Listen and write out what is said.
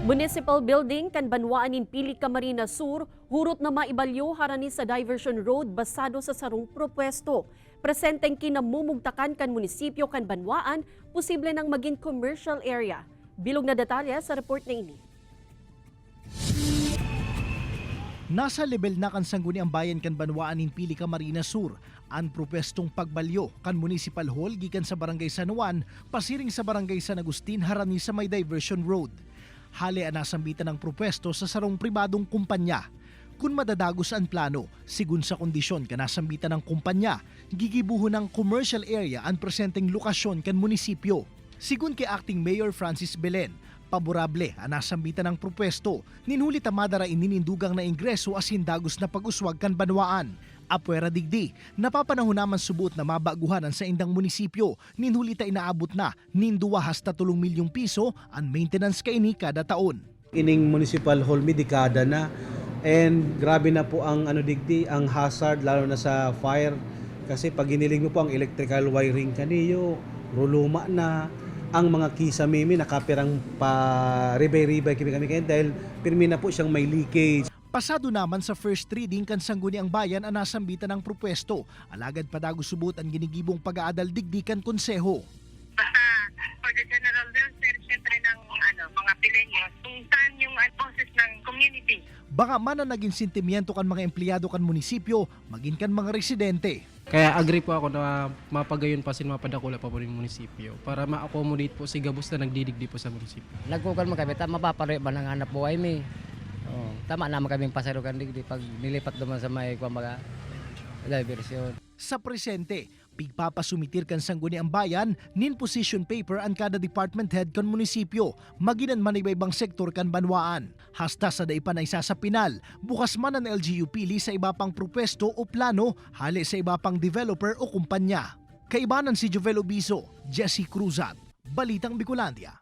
Municipal building kan Banwaan in Pili Camarines Sur, hurot na maibalyo harani sa diversion road basado sa sarong propwesto. Presenteng kinamumugtakan kan munisipyo kan Banwaan, posible nang maging commercial area. Bilog na detalye sa report na ini. Nasa level na kan Sangguniang Bayan kan Banwaan in Pili Camarines Sur, ang propestong pagbalyo kan Municipal Hall gikan sa Barangay San Juan, pasiring sa Barangay San Agustin harani sa may diversion road. Hali ang nasambitan ng propesto sa sarong pribadong kumpanya. Kung madadagos ang plano, sigun sa kondisyon ka nasambitan ng kumpanya, gigibuho ng commercial area ang presenteng lokasyon kan munisipyo. Sigun kay Acting Mayor Francis Belen, paborable ang nasambitan ng propesto, ninhuli tamadara ininindugang na ingreso asin dagos na pag-uswag kan Banwaan. Apwera digdi, napapanahon naman subuot na mabaguhanan sa indang munisipyo, ninhuli ta inaabot na 2 hasta 3 milyong piso ang maintenance kaini kada taon. Ining municipal hall mi dekada na, and grabe na po ang digdi, ang hazard lalo na sa fire, kasi pag giniling mo po ang electrical wiring kaniyo, ruluma na, ang mga kisa mimi nakapirang pa ribay-ribay kami dahil pirmi na po siyang may leakage. Pasado naman sa first reading kan Sangguniang Bayan ang nasambitan ng propwesto, alagad padago subot ang ginigibong pag-aadal digdi kan konseho. Basta for the general welfare, syempre ng mga Pilenyos, kung saan yung boses ng community. Baka man ang naging sentimiento kan mga empleyado kan munisipyo, maging kan mga residente. Kaya agree po ako na mapagayon pa sin mapadakula pa po ng munisipyo para ma-accommodate po si gabos na nagdidigdi po sa munisipyo. Nagkukan mo kami, mapaparoy ba ng hanap buhay mi? Oh, tama naman kaming pasarukan digdi pag nilipat naman sa may kumbaga diversion. Sa presente, pigpapasumitir kan Sangguniang Bayan nin position paper ang kada department head kan munisipyo, maginan man iba-ibang sektor kan Banwaan. Hasta sa daipan ay sa pinal, bukas man ang LGU pili sa iba pang propwesto o plano, hali sa iba pang developer o kumpanya. Kaibanan si Jovel Obiso, Jesse Cruzat, Balitang Bicolandia.